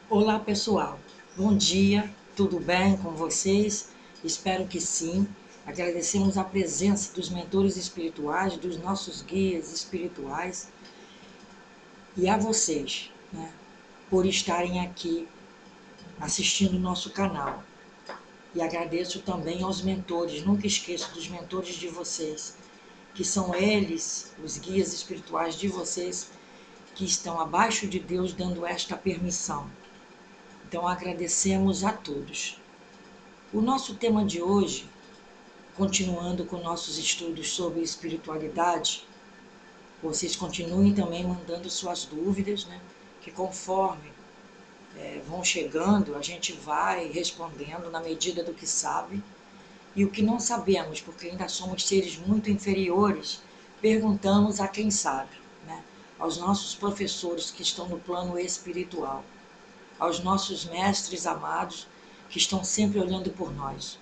Olá pessoal, bom dia, tudo bem com vocês? Espero que sim. Agradecemos a presença dos mentores espirituais, dos nossos guias espirituais e a vocês, né, por estarem aqui assistindo o nosso canal. E agradeço também aos mentores, nunca esqueço dos mentores de vocês, que são eles, os guias espirituais de vocês, que estão abaixo de Deus dando esta permissão. Então agradecemos a todos. O nosso tema de hoje, continuando com nossos estudos sobre espiritualidade, vocês continuem também mandando suas dúvidas, né? Que conforme vão chegando, a gente vai respondendo na medida do que sabe. E o que não sabemos, porque ainda somos seres muito inferiores, perguntamos a quem sabe, né? Aos nossos professores que estão no plano espiritual, aos nossos mestres amados que estão sempre olhando por nós.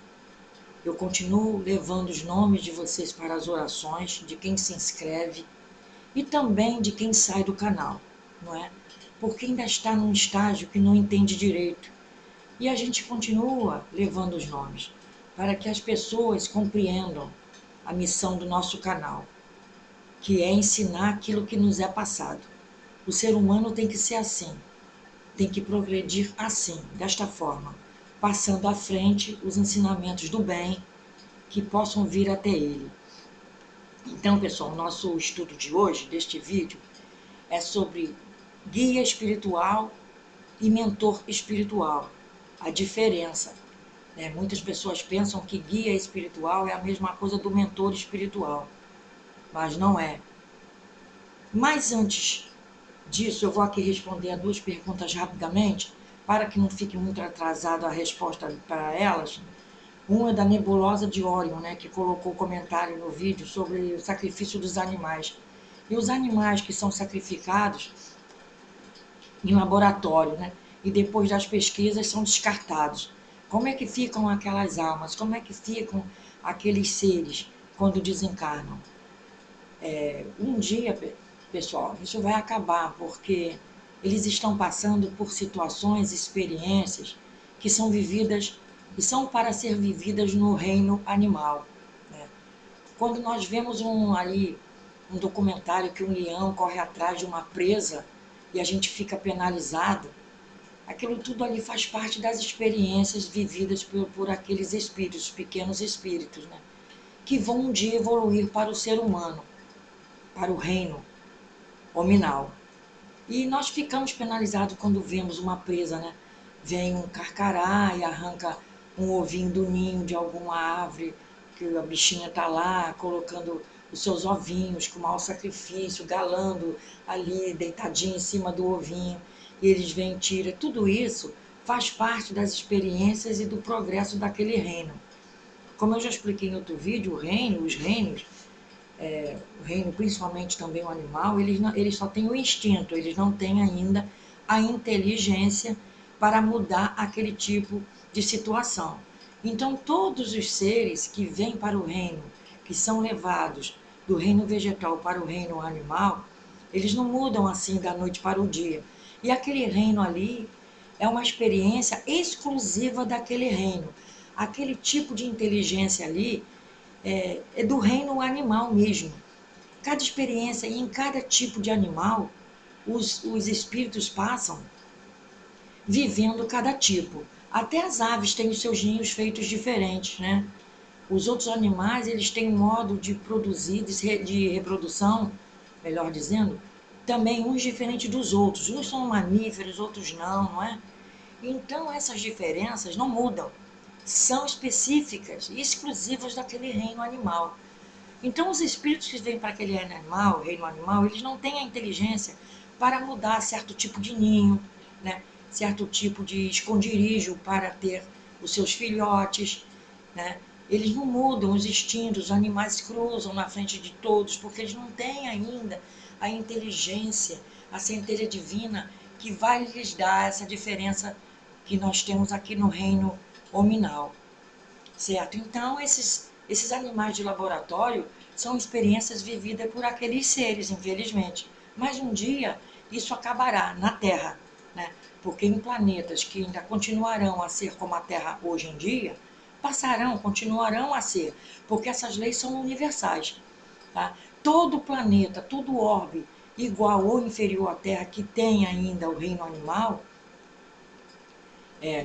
Eu continuo levando os nomes de vocês para as orações, de quem se inscreve e também de quem sai do canal, não é? Porque ainda está num estágio que não entende direito. E a gente continua levando os nomes para que as pessoas compreendam a missão do nosso canal, que é ensinar aquilo que nos é passado. O ser humano tem que ser assim, tem que progredir assim, desta forma, passando à frente os ensinamentos do bem que possam vir até ele. Então, pessoal, o nosso estudo de hoje, deste vídeo, é sobre guia espiritual e mentor espiritual. A diferença, né? Muitas pessoas pensam que guia espiritual é a mesma coisa do mentor espiritual, mas não é. Mas antes disso, eu vou aqui responder a duas perguntas rapidamente, para que não fique muito atrasado a resposta para elas. Uma é da nebulosa de Orion, né, que colocou comentário no vídeo sobre o sacrifício dos animais. E os animais que são sacrificados em laboratório, né, e depois das pesquisas são descartados. Como é que ficam aquelas almas? Como é que ficam aqueles seres quando desencarnam? Um dia, pessoal, isso vai acabar, porque eles estão passando por situações, experiências que são vividas e são para ser vividas no reino animal, né? Quando nós vemos um documentário que um leão corre atrás de uma presa e a gente fica penalizado, aquilo tudo ali faz parte das experiências vividas por aqueles espíritos, pequenos espíritos, né? Que vão um dia evoluir para o ser humano, para o reino hominal. E nós ficamos penalizados quando vemos uma presa, né? Vem um carcará e arranca um ovinho do ninho de alguma árvore, que a bichinha está lá colocando os seus ovinhos com mau sacrifício, galando ali, deitadinho em cima do ovinho, e eles vêm e tiram. Tudo isso faz parte das experiências e do progresso daquele reino. Como eu já expliquei em outro vídeo, os reinos, o reino, principalmente também o animal, eles só têm o instinto, eles não têm ainda a inteligência para mudar aquele tipo de situação. Então, todos os seres que vêm para o reino, que são levados do reino vegetal para o reino animal, eles não mudam assim da noite para o dia. E aquele reino ali é uma experiência exclusiva daquele reino. Aquele tipo de inteligência ali é do reino animal mesmo. Cada experiência e em cada tipo de animal, os espíritos passam vivendo cada tipo. Até as aves têm os seus ninhos feitos diferentes, né? Os outros animais, eles têm um modo de produzir, de reprodução, melhor dizendo, também uns diferentes dos outros. Uns são mamíferos, outros não é? Então, essas diferenças não mudam. São específicas e exclusivas daquele reino animal. Então, os espíritos que vêm para aquele reino animal, eles não têm a inteligência para mudar certo tipo de ninho, né? Certo tipo de esconderijo para ter os seus filhotes, né? Eles não mudam os instintos, os animais cruzam na frente de todos, porque eles não têm ainda a inteligência, a centelha divina que vai lhes dar essa diferença que nós temos aqui no reino hominal, certo? Então, esses animais de laboratório são experiências vividas por aqueles seres, infelizmente. Mas um dia isso acabará na Terra. né? Porque em planetas que ainda continuarão a ser como a Terra hoje em dia, continuarão a ser, porque essas leis são universais, tá? Todo planeta, todo orbe igual ou inferior à Terra que tem ainda o reino animal,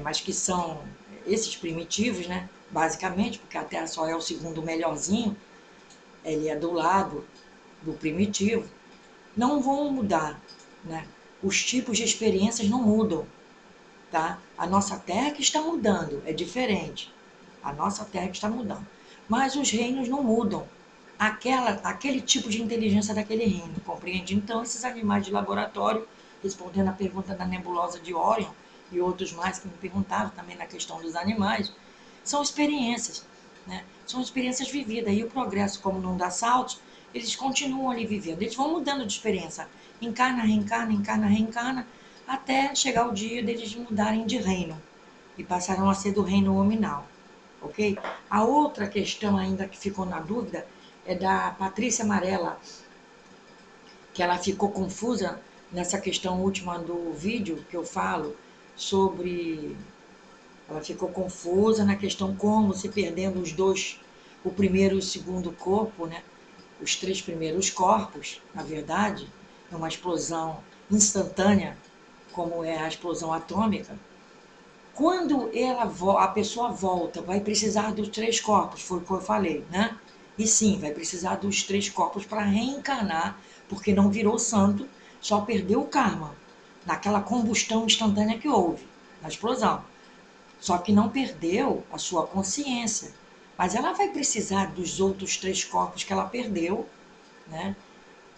mas que são esses primitivos, né? Basicamente, porque a Terra só é o segundo melhorzinho, ele é do lado do primitivo, não vão mudar, né? Os tipos de experiências não mudam, tá? A nossa Terra que está mudando, é diferente. A nossa Terra que está mudando. Mas os reinos não mudam. Aquele tipo de inteligência daquele reino, compreende? Então, esses animais de laboratório, respondendo a pergunta da nebulosa de Orion e outros mais que me perguntaram também na questão dos animais, são experiências, né? São experiências vividas. E o progresso, como não dá saltos, eles continuam ali vivendo. Eles vão mudando de experiência. Encarna, reencarna, encarna, reencarna, até chegar o dia deles mudarem de reino e passaram a ser do reino nominal, ok? A outra questão ainda que ficou na dúvida é da Patrícia Amarela, que ela ficou confusa nessa questão última do vídeo que eu falo sobre... Ela ficou confusa na questão como se perdendo os dois, o primeiro e o segundo corpo, né? Os três primeiros corpos, na verdade, é uma explosão instantânea, como é a explosão atômica. Quando a pessoa volta, vai precisar dos três corpos, foi o que eu falei, né? E sim, vai precisar dos três corpos para reencarnar, porque não virou santo, só perdeu o karma, naquela combustão instantânea que houve, na explosão. Só que não perdeu a sua consciência. Mas ela vai precisar dos outros três corpos que ela perdeu, né?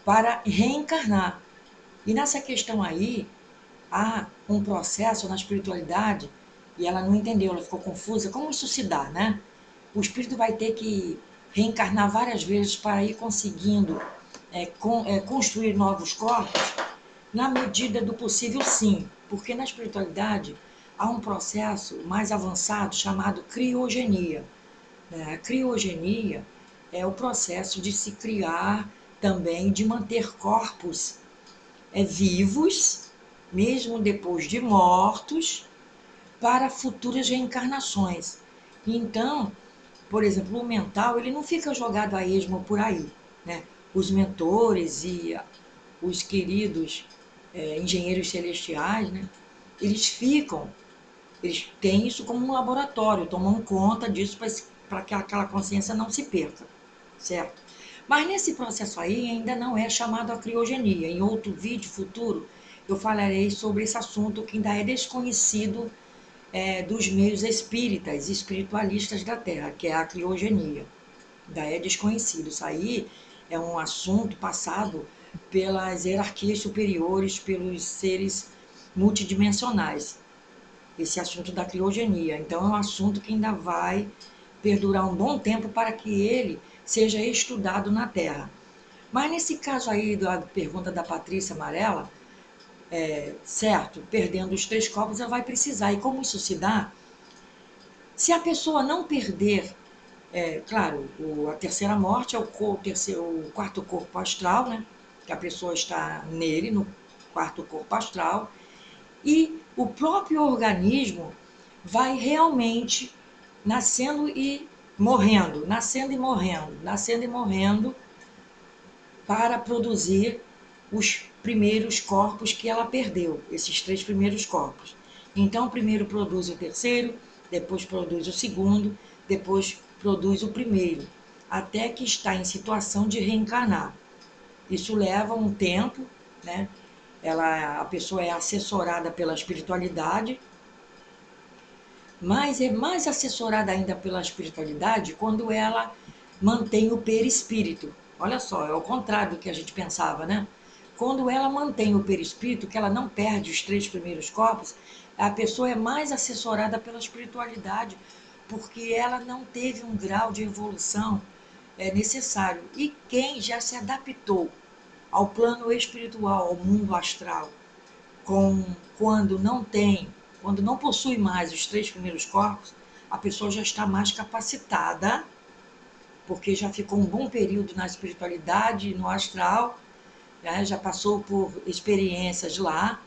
Para reencarnar. E nessa questão aí, há um processo na espiritualidade, e ela não entendeu, ela ficou confusa. Como isso se dá, né? O espírito vai ter que reencarnar várias vezes para ir conseguindo construir novos corpos? Na medida do possível, sim. Porque na espiritualidade há um processo mais avançado chamado criogenia. A criogenia é o processo de se criar também, de manter corpos vivos, mesmo depois de mortos, para futuras reencarnações. Então, por exemplo, o mental, ele não fica jogado a esmo por aí, né? Os mentores e os queridos engenheiros celestiais, né? Eles ficam, eles têm isso como um laboratório, tomam conta disso para que aquela consciência não se perca, certo? Mas nesse processo aí ainda não é chamado a criogenia. Em outro vídeo futuro eu falarei sobre esse assunto que ainda é desconhecido dos meios espíritas, espiritualistas da Terra, que é a criogenia. Ainda é desconhecido. Isso aí é um assunto passado pelas hierarquias superiores, pelos seres multidimensionais, esse assunto da criogenia. Então, é um assunto que ainda vai perdurar um bom tempo para que ele seja estudado na Terra. Mas nesse caso aí da pergunta da Patrícia Amarela, certo, perdendo os três corpos, ela vai precisar. E como isso se dá? Se a pessoa não perder, claro, a terceira morte é o quarto corpo astral, né? Que a pessoa está nele, no quarto corpo astral, e o próprio organismo vai realmente nascendo e morrendo, nascendo e morrendo, nascendo e morrendo, para produzir os primeiros corpos que ela perdeu, esses três primeiros corpos. Então, primeiro produz o terceiro, depois produz o segundo, depois produz o primeiro, até que está em situação de reencarnar. Isso leva um tempo, né? A pessoa é assessorada pela espiritualidade, mas é mais assessorada ainda pela espiritualidade quando ela mantém o perispírito. Olha só, é o contrário do que a gente pensava, né? Quando ela mantém o perispírito, que ela não perde os três primeiros corpos, a pessoa é mais assessorada pela espiritualidade, porque ela não teve um grau de evolução necessário. E quem já se adaptou ao plano espiritual, ao mundo astral, quando quando não possui mais os três primeiros corpos, a pessoa já está mais capacitada, porque já ficou um bom período na espiritualidade, no astral, né? Já passou por experiências lá,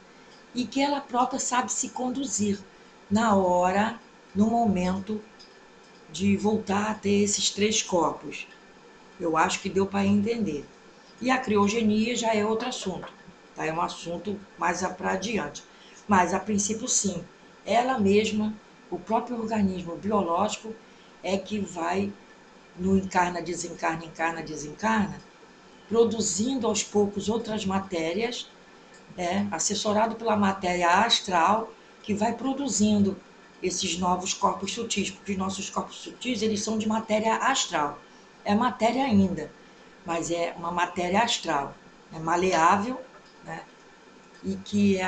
e que ela própria sabe se conduzir na hora, no momento de voltar a ter esses 3 corpos. Eu acho que deu para entender. E a criogenia já é outro assunto, tá? É um assunto mais para adiante. Mas, a princípio, sim, ela mesma, o próprio organismo biológico, é que vai no encarna, desencarna, produzindo aos poucos outras matérias, assessorado pela matéria astral, que vai produzindo esses novos corpos sutis, porque os nossos corpos sutis, eles são de matéria astral. É matéria ainda, mas é uma matéria astral, é maleável, né? E que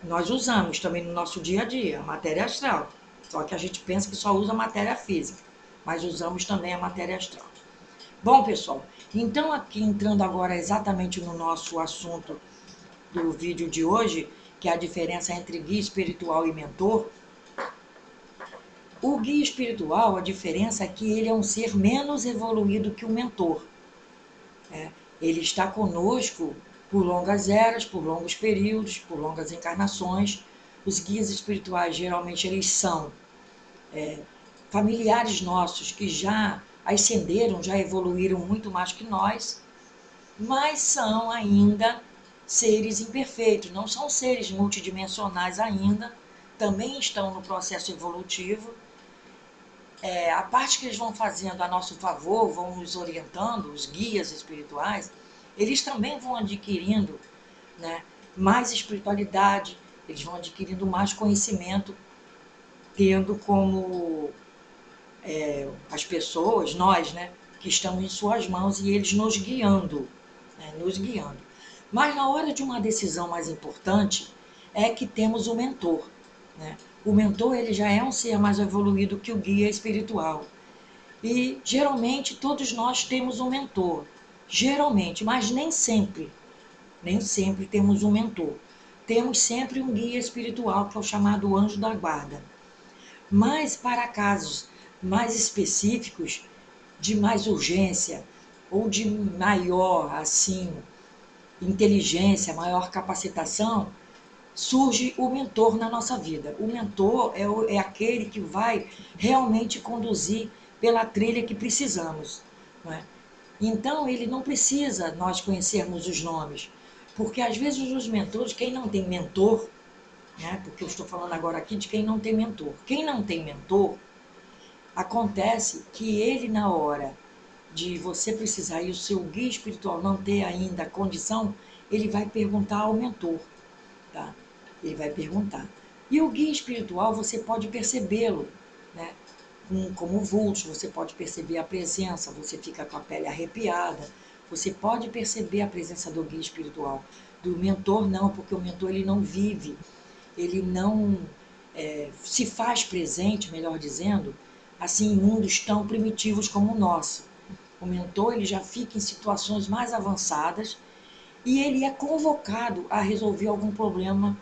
nós usamos também no nosso dia a dia, a matéria astral. Só que a gente pensa que só usa matéria física, mas usamos também a matéria astral. Bom, pessoal, então aqui entrando agora exatamente no nosso assunto do vídeo de hoje, que é a diferença entre guia espiritual e mentor. O guia espiritual, a diferença é que ele é um ser menos evoluído que o mentor. Ele está conosco por longas eras, por longos períodos, por longas encarnações. Os guias espirituais, geralmente, eles são familiares nossos que já ascenderam, já evoluíram muito mais que nós, mas são ainda seres imperfeitos, não são seres multidimensionais ainda, também estão no processo evolutivo. A parte que eles vão fazendo a nosso favor, vão nos orientando, os guias espirituais, eles também vão adquirindo, né, mais espiritualidade, eles vão adquirindo mais conhecimento, tendo como as pessoas, nós, né, que estamos em suas mãos e eles nos guiando, nos guiando. Mas na hora de uma decisão mais importante, é que temos o mentor, né? O mentor, ele já é um ser mais evoluído que o guia espiritual. E geralmente todos nós temos um mentor, geralmente, mas nem sempre temos um mentor. Temos sempre um guia espiritual, que é o chamado anjo da guarda. Mas para casos mais específicos, de mais urgência, ou de maior, assim, inteligência, maior capacitação, surge o mentor na nossa vida. O mentor é aquele que vai realmente conduzir pela trilha que precisamos, não é? Então, ele não precisa nós conhecermos os nomes, porque às vezes os mentores, quem não tem mentor, né, porque eu estou falando agora aqui de quem não tem mentor. Quem não tem mentor, acontece que ele, na hora de você precisar e o seu guia espiritual não ter ainda a condição, ele vai perguntar ao mentor, tá? Ele vai perguntar. E o guia espiritual, você pode percebê-lo, né? Como vultos, você pode perceber a presença, você fica com a pele arrepiada, você pode perceber a presença do guia espiritual. Do mentor, não, porque o mentor ele não vive, ele não se faz presente, melhor dizendo, assim, em mundos tão primitivos como o nosso. O mentor ele já fica em situações mais avançadas e ele é convocado a resolver algum problema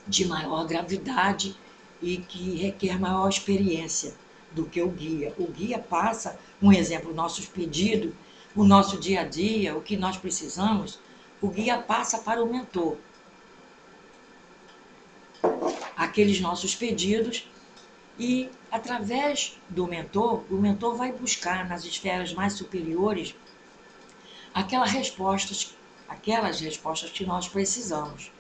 de maior gravidade e que requer maior experiência do que o guia. O guia passa, um exemplo, nossos pedidos, o nosso dia a dia, o que nós precisamos, o guia passa para o mentor. Aqueles nossos pedidos e, através do mentor, o mentor vai buscar nas esferas mais superiores aquelas respostas que nós precisamos.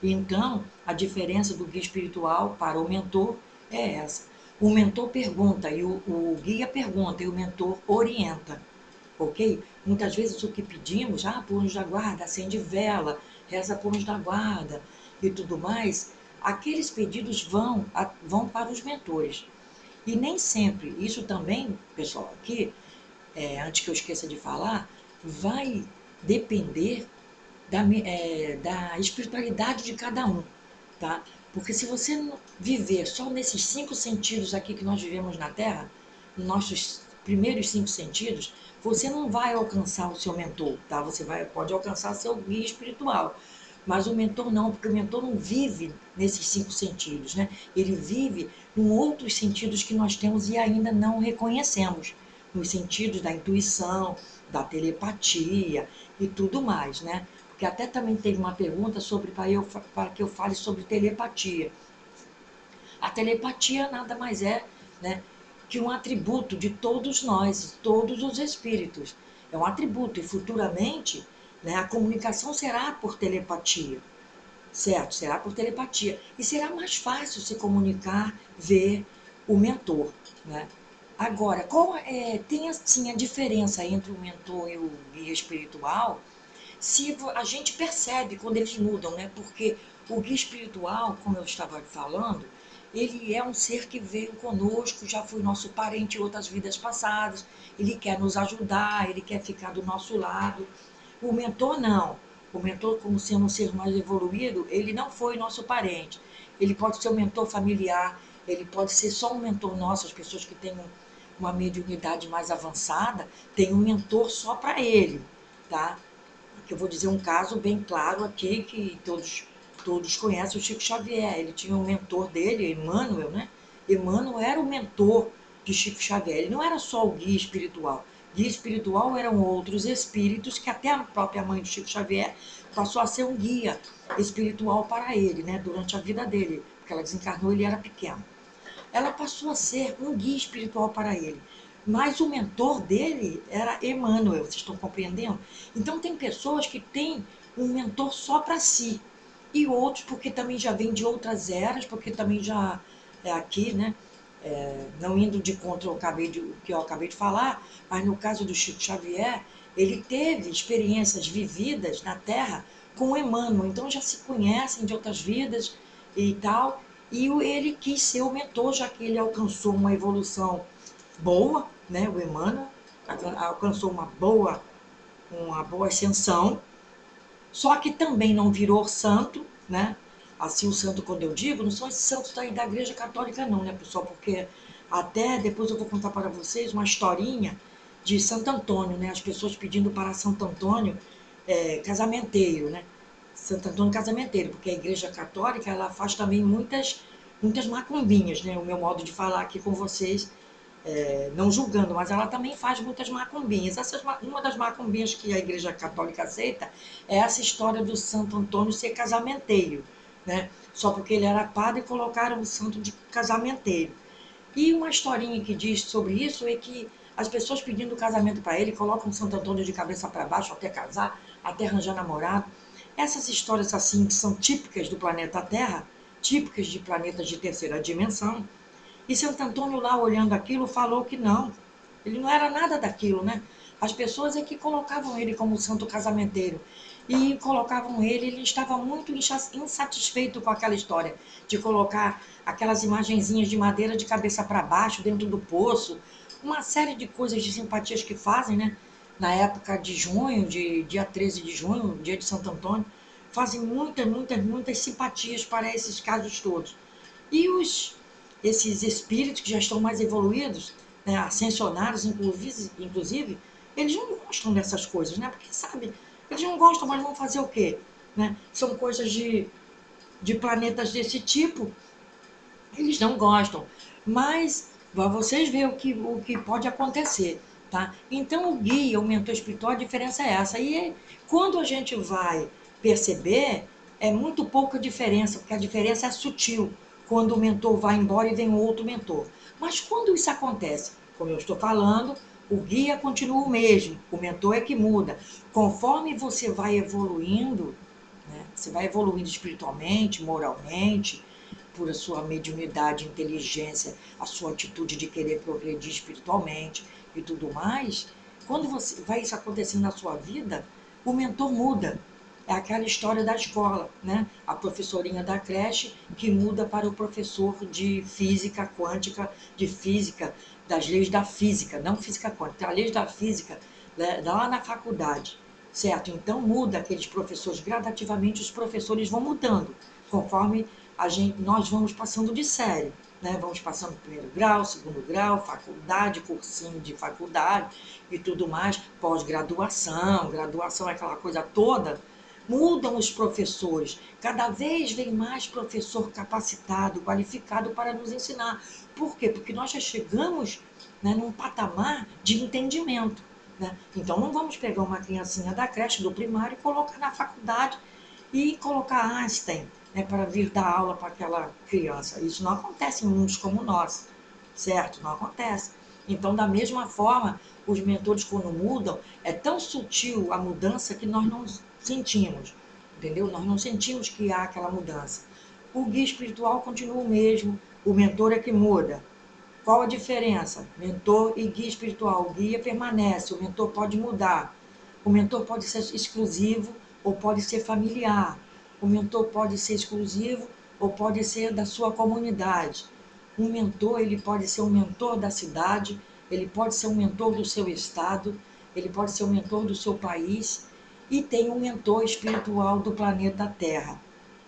Então, a diferença do guia espiritual para o mentor é essa. O mentor pergunta e o guia pergunta e o mentor orienta, ok? Muitas vezes o que pedimos, por anjo da guarda, acende vela, reza por anjo da guarda e tudo mais, aqueles pedidos vão para os mentores. E nem sempre, isso também, pessoal, aqui, antes que eu esqueça de falar, vai depender da espiritualidade de cada um, tá? Porque se você viver só nesses 5 sentidos aqui que nós vivemos na Terra, nos nossos primeiros 5 sentidos, você não vai alcançar o seu mentor, tá? Você pode alcançar seu guia espiritual, mas o mentor não, porque o mentor não vive nesses 5 sentidos, né? Ele vive em outros sentidos que nós temos e ainda não reconhecemos, nos sentidos da intuição, da telepatia e tudo mais, né? porque até também teve uma pergunta para que eu fale sobre telepatia. A telepatia nada mais é, né, que um atributo de todos nós, todos os espíritos. É um atributo e futuramente, né, a comunicação será por telepatia, certo? Será por telepatia. E será mais fácil se comunicar, ver o mentor, né? Agora, tem assim a diferença entre o mentor e o guia espiritual, se a gente percebe quando eles mudam, né? Porque o guia espiritual, como eu estava falando, ele é um ser que veio conosco, já foi nosso parente em outras vidas passadas, ele quer nos ajudar, ele quer ficar do nosso lado. O mentor não. O mentor, como sendo um ser mais evoluído, ele não foi nosso parente. Ele pode ser um mentor familiar, ele pode ser só um mentor nosso, as pessoas que têm uma mediunidade mais avançada, tem um mentor só para ele, tá? Que eu vou dizer um caso bem claro aqui, que todos conhecem, o Chico Xavier. Ele tinha um mentor dele, Emmanuel, né? Emmanuel era o mentor de Chico Xavier. Ele não era só o guia espiritual. Guia espiritual eram outros espíritos que até a própria mãe de Chico Xavier passou a ser um guia espiritual para ele, né? Durante a vida dele, porque ela desencarnou, ele era pequeno. Ela passou a ser um guia espiritual para ele. Mas o mentor dele era Emmanuel, vocês estão compreendendo? Então tem pessoas que têm um mentor só para si. E outros porque também já vêm de outras eras, porque também já é aqui, né? Não indo de contra o que eu acabei de falar, mas no caso do Chico Xavier, ele teve experiências vividas na Terra com o Emmanuel, então já se conhecem de outras vidas e tal, e ele quis ser o mentor, já que ele alcançou uma evolução boa, né, o Emmanuel alcançou uma boa ascensão, só que também não virou santo, né? Assim, o santo, quando eu digo, não são esses santos da Igreja Católica, não, né, pessoal? Porque até depois eu vou contar para vocês uma historinha de Santo Antônio, né? As pessoas pedindo para Santo Antônio casamenteiro, né? Santo Antônio casamenteiro, porque a Igreja Católica ela faz também muitas macumbinhas, né? O meu modo de falar aqui com vocês, não julgando, mas ela também faz muitas macumbinhas. Uma das macumbinhas que a Igreja Católica aceita é essa história do Santo Antônio ser casamenteiro, né? Só porque ele era padre, colocaram o santo de casamenteiro. E uma historinha que diz sobre isso é que as pessoas pedindo casamento para ele colocam o Santo Antônio de cabeça para baixo até casar, até arranjar namorado. Essas histórias assim que são típicas do planeta Terra, típicas de planetas de terceira dimensão, e Santo Antônio lá olhando aquilo falou que não, ele não era nada daquilo, né? As pessoas é que colocavam ele como santo casamenteiro e colocavam ele estava muito insatisfeito com aquela história de colocar aquelas imagenzinhas de madeira de cabeça para baixo dentro do poço, uma série de coisas de simpatias que fazem, né? Na época de junho, de dia 13 de junho, dia de Santo Antônio, fazem muitas simpatias para esses casos todos. E esses espíritos que já estão mais evoluídos, né, ascensionários, inclusive, eles não gostam dessas coisas, né? Porque, sabe, eles não gostam, mas vão fazer o quê? Né? São coisas de planetas desse tipo, eles não gostam. Mas vocês verem o que pode acontecer, tá? Então, o guia, o mentor espiritual, a diferença é essa. E quando a gente vai perceber, é muito pouca diferença, porque a diferença é sutil, quando o mentor vai embora e vem um outro mentor. Mas quando isso acontece, como eu estou falando, o guia continua o mesmo, o mentor é que muda. Conforme você vai evoluindo, né? Você vai evoluindo espiritualmente, moralmente, por a sua mediunidade, inteligência, a sua atitude de querer progredir espiritualmente e tudo mais. Quando você vai isso acontecendo na sua vida, o mentor muda. É aquela história da escola, né? A professorinha da creche que muda para o professor de física quântica, de física, das leis da física, não física quântica, as leis da física, né, lá na faculdade, certo? Então muda aqueles professores, gradativamente os professores vão mudando, conforme nós vamos passando de série, né? Vamos passando primeiro grau, segundo grau, faculdade, cursinho de faculdade e tudo mais, pós-graduação, graduação, aquela coisa toda. Mudam os professores, cada vez vem mais professor capacitado, qualificado para nos ensinar. Por quê? Porque nós já chegamos, né, num patamar de entendimento. né? Então, não vamos pegar uma criancinha da creche, do primário, e colocar na faculdade e colocar Einstein, né, para vir dar aula para aquela criança. Isso não acontece em mundos como o nosso, certo? Não acontece. Então, da mesma forma, os mentores, quando mudam, é tão sutil a mudança que nós não sentimos, entendeu? Nós não sentimos que há aquela mudança. O guia espiritual continua o mesmo, o mentor é que muda. Qual a diferença? Mentor e guia espiritual. O guia permanece, o mentor pode mudar. O mentor pode ser exclusivo ou pode ser familiar. O mentor pode ser exclusivo ou pode ser da sua comunidade. Um mentor, ele pode ser um mentor da cidade, ele pode ser um mentor do seu estado, ele pode ser um mentor do seu país e tem um mentor espiritual do planeta Terra,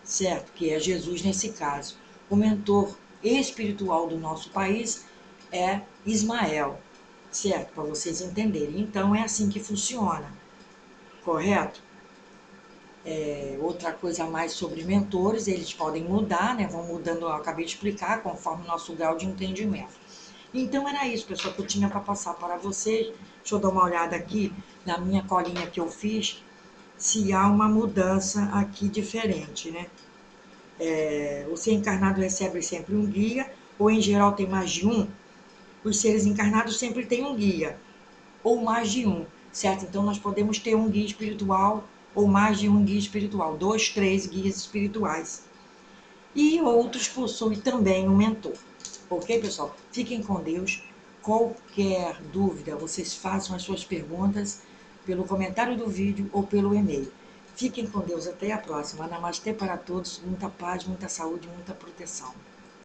certo? Que é Jesus nesse caso. O mentor espiritual do nosso país é Ismael, certo? Para vocês entenderem. Então, é assim que funciona, correto? Outra coisa a mais sobre mentores, eles podem mudar, né? Vão mudando, eu acabei de explicar, conforme o nosso grau de entendimento. Então, era isso, pessoal, que eu tinha para passar para vocês. Deixa eu dar uma olhada aqui na minha colinha que eu fiz, se há uma mudança aqui diferente, né? O ser encarnado recebe sempre um guia, ou em geral tem mais de um. Os seres encarnados sempre têm um guia, ou mais de um, certo? Então, nós podemos ter um guia espiritual, ou mais de um guia espiritual, 2, 3 guias espirituais. E outros possuem também um mentor. Ok, pessoal? Fiquem com Deus. Qualquer dúvida, vocês façam as suas perguntas pelo comentário do vídeo ou pelo e-mail. Fiquem com Deus. Até a próxima. Namastê para todos. Muita paz, muita saúde, muita proteção.